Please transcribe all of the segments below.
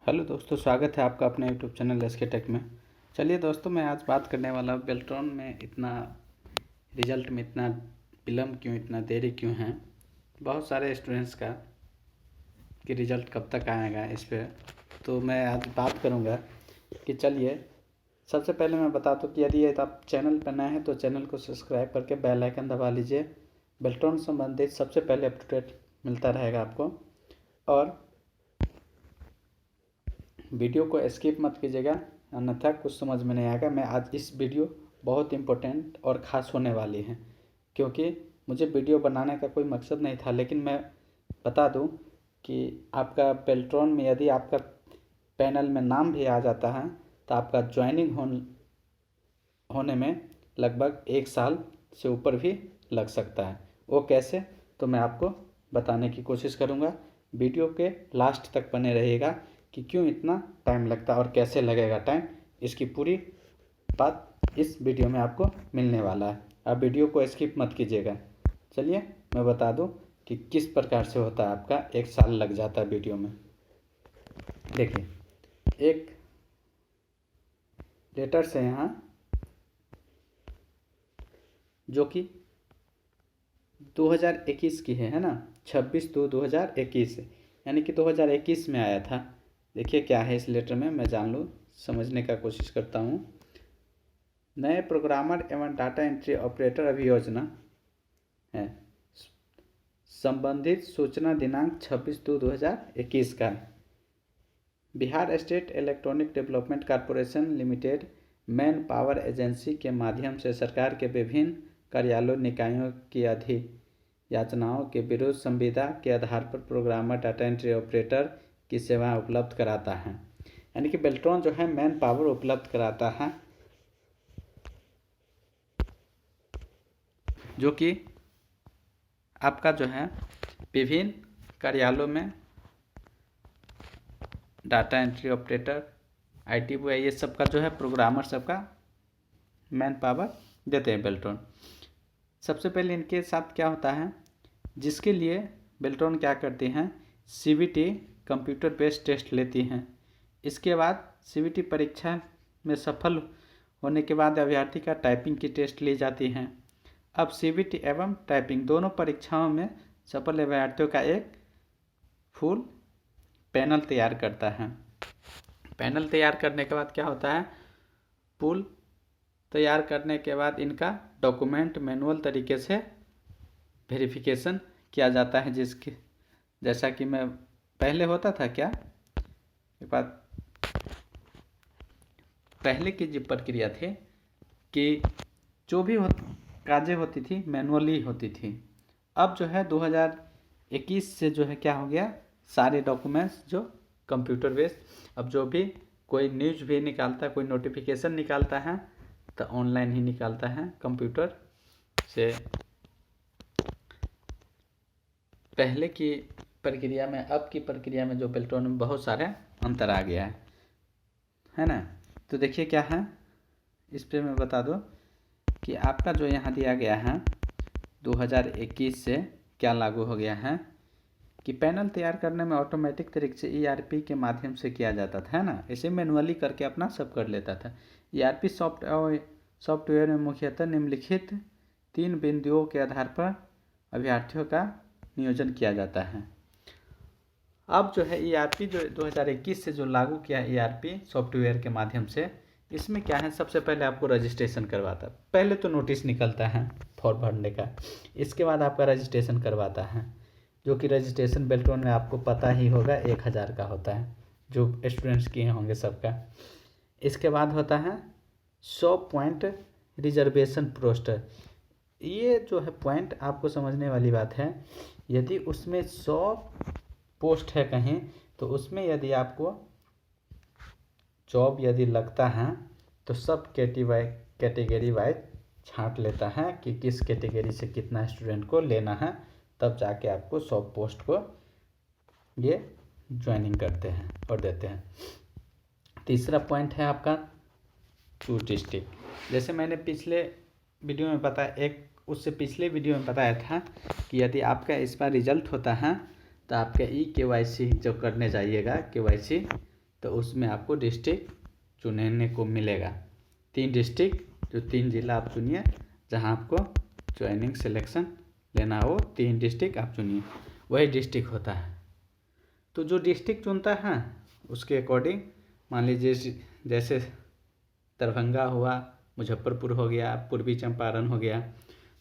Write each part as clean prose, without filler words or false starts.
Hello दोस्तों, स्वागत है आपका अपने यूट्यूब चैनल एसके टेक में। चलिए दोस्तों, मैं आज बात करने वाला हूँ बेल्ट्रॉन में इतना रिजल्ट में इतना विलम्ब क्यों, इतना देरी क्यों है। बहुत सारे स्टूडेंट्स का कि रिज़ल्ट कब तक आएगा इस पर तो मैं आज बात करूँगा कि चलिए सबसे पहले मैं बता दूँ कि यदि आप चैनल पर नए हैं तो चैनल को सब्सक्राइब करके बेल आइकन दबा लीजिए। बेल्ट्रॉन संबंधित सबसे पहले अप टू डेट मिलता रहेगा आपको, और वीडियो को स्किप मत कीजिएगा, अन्यथा कुछ समझ में नहीं आएगा। मैं आज इस वीडियो बहुत इम्पोर्टेंट और ख़ास होने वाली है, क्योंकि मुझे वीडियो बनाने का कोई मकसद नहीं था, लेकिन मैं बता दूं कि आपका बेल्ट्रॉन में यदि आपका पैनल में नाम भी आ जाता है तो आपका ज्वाइनिंग होने में लगभग 1 साल से ऊपर भी लग सकता है। वो कैसे, तो मैं आपको बताने की कोशिश करूँगा। वीडियो के लास्ट तक बने रहिएगा कि क्यों इतना टाइम लगता है और कैसे लगेगा टाइम, इसकी पूरी बात इस वीडियो में आपको मिलने वाला है। आप वीडियो को स्किप मत कीजिएगा। चलिए मैं बता दूं कि किस प्रकार से होता है, आपका 1 साल लग जाता है वीडियो में। देखिए, एक लेटर्स है यहाँ जो कि 2021 की है ना, 26/2/2021, यानी कि 2021 में आया था। देखिए क्या है इस लेटर में, मैं जान लूँ, समझने का कोशिश करता हूँ। नए प्रोग्रामर एवं डाटा एंट्री ऑपरेटर अभियोजना है, संबंधित सूचना दिनांक 26/2/2021 का। Bihar state electronic development corporation limited man power agency के माध्यम से सरकार के विभिन्न कार्यालयों निकायों की याचनाओं के विरुद्ध संविदा के आधार पर प्रोग्रामर डाटा एंट्री ऑपरेटर की सेवाएं उपलब्ध कराता है। यानी कि बेल्ट्रॉन जो है मैन पावर उपलब्ध कराता है, जो कि आपका जो है विभिन्न कार्यालयों में data entry operator, IT boy, ये सब का जो है प्रोग्रामर सबका मैन पावर देते हैं बेल्ट्रॉन। सबसे पहले इनके साथ क्या होता है, जिसके लिए बेल्ट्रॉन क्या करती हैं, CBT कंप्यूटर बेस्ड टेस्ट लेती हैं। इसके बाद CBT परीक्षा में सफल होने के बाद अभ्यर्थी का टाइपिंग की टेस्ट ली जाती हैं। अब CBT एवं टाइपिंग दोनों परीक्षाओं में सफल अभ्यर्थियों का एक फुल पैनल तैयार करता है। पैनल तैयार करने के बाद क्या होता है, पूल तैयार करने के बाद इनका डॉक्यूमेंट मैनुअल तरीके से वेरिफिकेशन किया जाता है, जिसके जैसा कि मैं पहले होता था क्या, एक बात, पहले की जो प्रक्रिया थी कि जो भी काजें होती थी मैनुअली होती थी। अब जो है 2021 से जो है क्या हो गया, सारे डॉक्यूमेंट्स जो कंप्यूटर बेस्ड। अब जो भी कोई न्यूज़ भी निकालता है, कोई नोटिफिकेशन निकालता है तो ऑनलाइन ही निकालता है कंप्यूटर से। पहले की प्रक्रिया में अब की प्रक्रिया में जो बेल्ट्रॉन में बहुत सारे अंतर आ गया है ना। तो देखिए क्या है, इस पर मैं बता दूं कि आपका जो यहाँ दिया गया है 2021 से क्या लागू हो गया है कि पैनल तैयार करने में ऑटोमेटिक तरीके से ERP के माध्यम से किया जाता था, है ना। इसे मैनुअली करके अपना सब कर लेता था। ERP सॉफ्टवेयर में मुख्यतः निम्नलिखित 3 बिंदुओं के आधार पर अभ्यर्थियों का नियोजन किया जाता है। अब जो है ERP जो 2021 से जो लागू किया ERP सॉफ्टवेयर के माध्यम से, इसमें क्या है, सबसे पहले आपको रजिस्ट्रेशन करवाता है। पहले तो नोटिस निकलता है फॉर्म भरने का, इसके बाद आपका रजिस्ट्रेशन करवाता है, जो कि रजिस्ट्रेशन बेल्ट्रॉन में आपको पता ही होगा 1000 का होता है, जो स्टूडेंट्स किए होंगे सबका। इसके बाद होता है 100 पॉइंट रिजर्वेशन पोस्टर। ये जो है पॉइंट आपको समझने वाली बात है, यदि उसमें 100 पोस्ट है कहीं तो उसमें यदि आपको जॉब यदि लगता है तो सब कैटेगरी वाइज छांट लेता है कि किस कैटेगरी से कितना स्टूडेंट को लेना है, तब जाके आपको 100 पोस्ट को ये ज्वाइनिंग करते हैं और देते हैं। तीसरा पॉइंट है आपका 2 डिस्ट्रिक्ट। जैसे मैंने पिछले वीडियो में बताया, उससे पिछले वीडियो में बताया था कि यदि आपका इस बार रिजल्ट होता है तो आपका KYC जो करने जाइएगा, KYC, तो उसमें आपको डिस्ट्रिक्ट चुनने को मिलेगा। 3 डिस्ट्रिक्ट, जो 3 जिला आप चुनिए जहाँ आपको ज्वाइनिंग सिलेक्शन लेना हो, 3 डिस्ट्रिक्ट आप चुनिए, वही डिस्ट्रिक्ट होता है। तो जो डिस्ट्रिक्ट चुनता है उसके अकॉर्डिंग, मान लीजिए जैसे दरभंगा हुआ, मुजफ्फरपुर हो गया, पूर्वी चंपारण हो गया,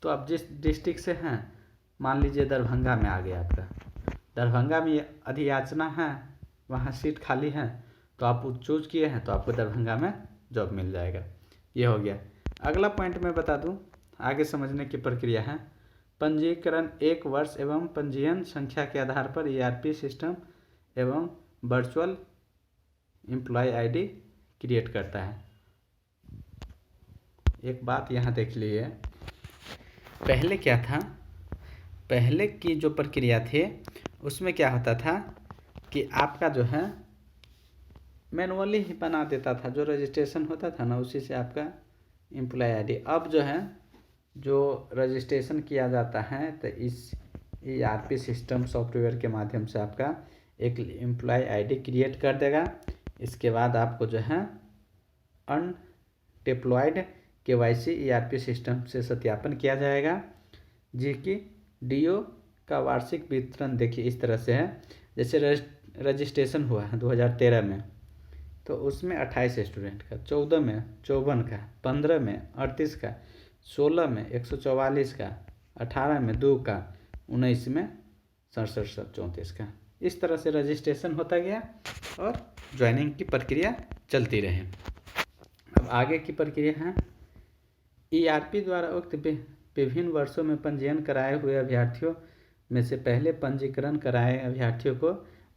तो आप जिस डिस्ट्रिक्ट से हैं, मान लीजिए दरभंगा में आ गया आपका, दरभंगा में अधियाचना है, वहाँ सीट खाली है, तो आप चूज किए हैं तो आपको दरभंगा में जॉब मिल जाएगा। ये हो गया। अगला पॉइंट मैं बता दूं, आगे समझने की प्रक्रिया है। पंजीकरण 1 वर्ष एवं पंजीयन संख्या के आधार पर ERP सिस्टम एवं वर्चुअल एम्प्लॉय ID क्रिएट करता है। एक बात यहाँ देख लीजिए, पहले क्या था, पहले की जो प्रक्रिया थी उसमें क्या होता था कि आपका जो है मैनुअली ही बना देता था, जो रजिस्ट्रेशन होता था ना उसी से आपका एम्प्लॉय ID। अब जो है जो रजिस्ट्रेशन किया जाता है तो इस ERP सिस्टम सॉफ्टवेयर के माध्यम से आपका एक एम्प्लॉय ID क्रिएट कर देगा। इसके बाद आपको जो है अनडिप्लॉयड KYC ERP सिस्टम से सत्यापन किया जाएगा, जी कि DO का वार्षिक वितरण देखिए इस तरह से है। जैसे रजिस्ट्रेशन हुआ है 2013 में, तो उसमें 28 स्टूडेंट का, 14 में 54 का, 15 में 38 का, 16 में 144 का, 18 में 2 का, 19 में 67 34 का। इस तरह से रजिस्ट्रेशन होता गया और ज्वाइनिंग की प्रक्रिया चलती रही। अब आगे की प्रक्रिया है, ERP द्वारा उक्त विभिन्न वर्षों में पंजीयन कराए हुए अभ्यर्थियों में से पहले पंजीकरण कराए अभ्यर्थियों को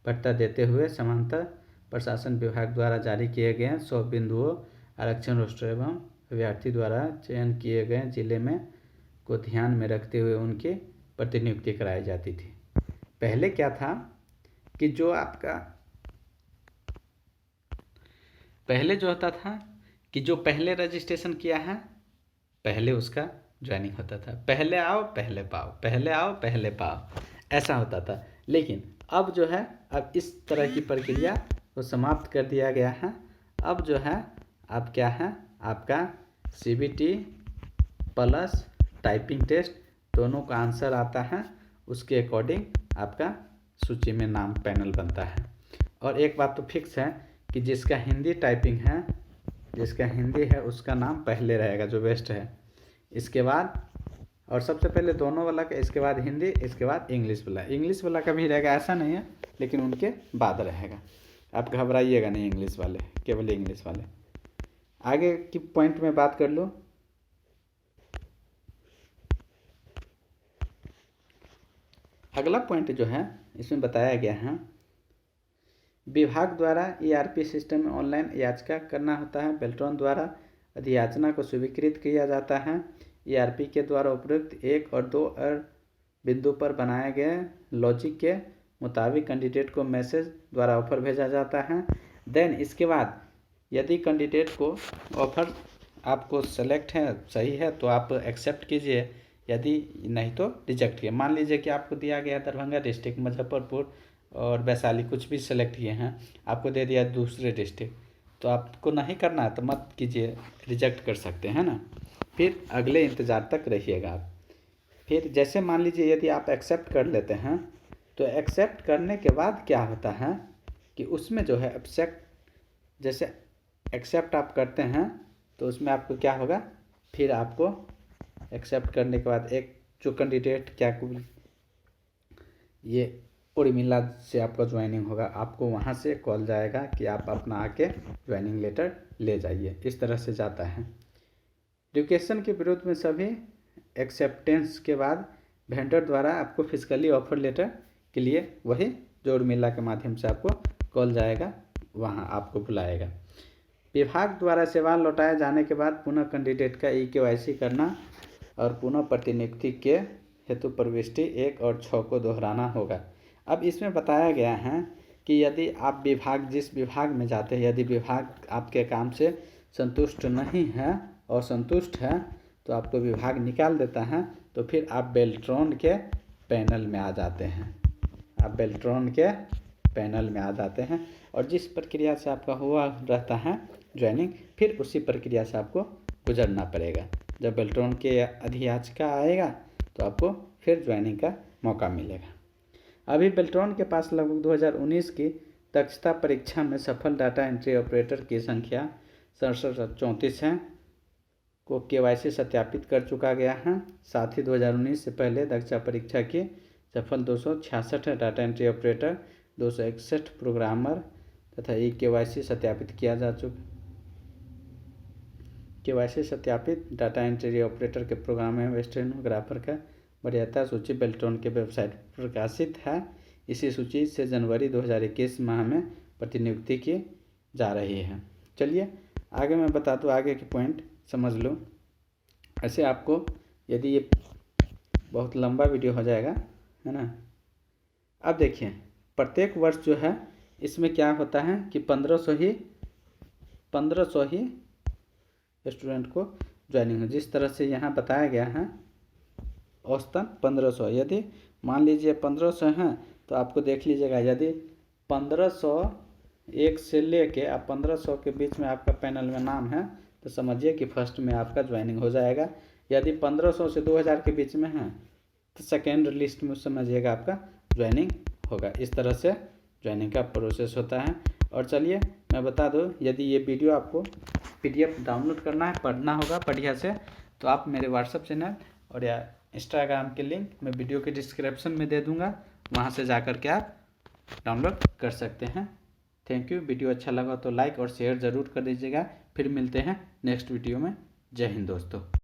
भत्ता देते हुए समांतर प्रशासन विभाग द्वारा जारी किए गए 100 बिंदुओं आरक्षण रोस्टर एवं अभ्यर्थी द्वारा चयन किए गए जिले में को ध्यान में रखते हुए उनकी प्रतिनियुक्ति कराई जाती थी। पहले क्या था कि जो आपका पहले जो होता था कि जो पहले रजिस्ट्रेशन किया है पहले उसका ज्वाइनिंग होता था, पहले आओ पहले पाओ, पहले आओ पहले पाओ, ऐसा होता था। लेकिन अब जो है, अब इस तरह की प्रक्रिया को समाप्त कर दिया गया है। अब जो है अब क्या है, आपका CBT प्लस टाइपिंग टेस्ट दोनों का आंसर आता है, उसके अकॉर्डिंग आपका सूची में नाम पैनल बनता है। और एक बात तो फिक्स है कि जिसका हिंदी टाइपिंग है, जिसका हिंदी है उसका नाम पहले रहेगा, जो बेस्ट है। इसके बाद और सबसे पहले दोनों वाला का, इसके बाद हिंदी, इसके बाद इंग्लिश वाला। इंग्लिश वाला का भी रहेगा, ऐसा नहीं है, लेकिन उनके बाद रहेगा। आप घबराइएगा नहीं, इंग्लिश वाले केवल इंग्लिश वाले। आगे की पॉइंट में बात कर लो। अगला पॉइंट जो है इसमें बताया गया है, विभाग द्वारा ERP सिस्टम में ऑनलाइन याचिका करना होता है। बेल्ट्रॉन द्वारा अधियाचना को स्वीकृत किया जाता है। ERP के द्वारा उपयुक्त 1 और 2 बिंदु पर बनाए गए लॉजिक के मुताबिक कैंडिडेट को मैसेज द्वारा ऑफर भेजा जाता है। देन इसके बाद यदि कैंडिडेट को ऑफर आपको सेलेक्ट है, सही है, तो आप एक्सेप्ट कीजिए, यदि नहीं तो रिजेक्ट कीजिए। मान लीजिए कि आपको दिया गया दरभंगा डिस्ट्रिक्ट, मुजफ्फरपुर और वैशाली कुछ भी सेलेक्ट किए हैं, आपको दे दिया दूसरे डिस्ट्रिक्ट, तो आपको नहीं करना है तो मत कीजिए, रिजेक्ट कर सकते हैं ना। फिर अगले इंतज़ार तक रहिएगा आप। फिर जैसे मान लीजिए यदि आप एक्सेप्ट कर लेते हैं, तो एक्सेप्ट करने के बाद क्या होता है कि उसमें जो है जैसे एक्सेप्ट आप करते हैं तो उसमें आपको क्या होगा, फिर आपको एक्सेप्ट करने के बाद एक जो कैंडिडेट ये उर्मिला से आपका ज्वाइनिंग होगा, आपको वहाँ से कॉल जाएगा कि आप अपना आके ज्वाइनिंग लेटर ले जाइए। इस तरह से जाता है। एजुकेशन के विरोध में सभी एक्सेप्टेंस के बाद वेंडर द्वारा आपको फिजिकली ऑफर लेटर के लिए वही जो उर्मिला के माध्यम से आपको कॉल जाएगा, वहाँ आपको बुलाएगा। विभाग द्वारा सेवा लौटाए जाने के बाद पुनः कैंडिडेट का KYC करना और पुनः प्रतिनियुक्ति के हेतु प्रविष्टि 1 और 6 को दोहराना होगा। अब इसमें बताया गया है कि यदि आप जिस विभाग में जाते हैं, यदि विभाग आपके काम से संतुष्ट नहीं है और संतुष्ट है तो आपको विभाग निकाल देता है, तो फिर आप बेल्ट्रॉन के पैनल में आ जाते हैं। आप बेल्ट्रॉन के पैनल में आ जाते हैं और जिस प्रक्रिया से आपका हुआ रहता है ज्वाइनिंग, फिर उसी प्रक्रिया से आपको गुजरना पड़ेगा। जब बेल्ट्रॉन के अधियाचिका आएगा तो आपको फिर ज्वाइनिंग का मौका मिलेगा। अभी बेल्ट्रॉन के पास लगभग 2019 की दक्षता परीक्षा में सफल डाटा एंट्री ऑपरेटर की संख्या 6734 है को KYC सत्यापित कर चुका गया है। साथ ही 2019 से पहले दक्षता परीक्षा की सफल 266 डाटा एंट्री ऑपरेटर, 261 प्रोग्रामर तथा KYC सत्यापित किया जा चुका। KYC सत्यापित डाटा एंट्री ऑपरेटर के प्रोग्राम में स्टेनोग्राफर का वरीयता सूची बेल्ट्रॉन के वेबसाइट पर प्रकाशित है। इसी सूची से जनवरी 2021 माह में प्रतिनियुक्ति की जा रही है। चलिए आगे मैं बता दूँ, आगे के पॉइंट समझ लो। ऐसे आपको यदि ये बहुत लंबा वीडियो हो जाएगा, है ना। अब देखिए प्रत्येक वर्ष जो है इसमें क्या होता है कि 1500 ही स्टूडेंट को ज्वाइनिंग हो। जिस तरह से यहाँ बताया गया है औसतन 1500, यदि मान लीजिए 1500 हैं तो आपको देख लीजिएगा, यदि 1501 से लेके आप 1500 के बीच में आपका पैनल में नाम है तो समझिए कि फर्स्ट में आपका ज्वाइनिंग हो जाएगा। यदि 1500 से 2000 के बीच में है तो सेकेंड लिस्ट में समझिएगा आपका ज्वाइनिंग होगा। इस तरह से ज्वाइनिंग का प्रोसेस होता है। और चलिए मैं बता दूं, यदि ये वीडियो आपको PDF डाउनलोड करना है, पढ़ना होगा बढ़िया से, तो आप मेरे व्हाट्सएप चैनल और या इंस्टाग्राम के लिंक मैं वीडियो के डिस्क्रिप्शन में दे दूंगा, वहाँ से जाकर के आप डाउनलोड कर सकते हैं। Thank you. वीडियो अच्छा लगा तो लाइक और शेयर ज़रूर कर दीजिएगा। फिर मिलते हैं नेक्स्ट वीडियो में। जय हिंद दोस्तों।